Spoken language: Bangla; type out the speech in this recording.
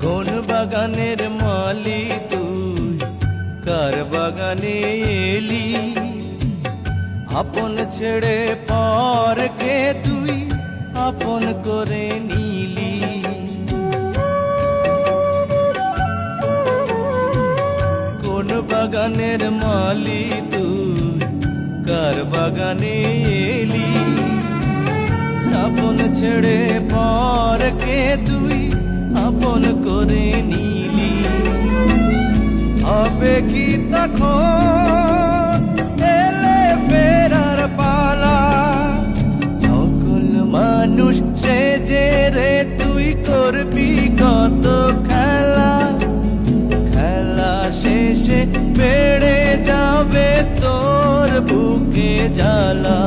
কোন বাগানের মালি তুই, কার বাগানে এলি? আপন ছেড়ে পরকে তুই আপন করে নিলি। কোন বাগানের মালি তুই, কার বাগানে এলি? আপন ছেড়ে পরকে তুই আপন করে নিলি। হবে কি তখন এলে ফেরার পালা? সকল মানুষ সেজে রে তুই করবি কত খেলা। খেলা শেষে বেড়ে যাবে তোর বুকে জ্বালা।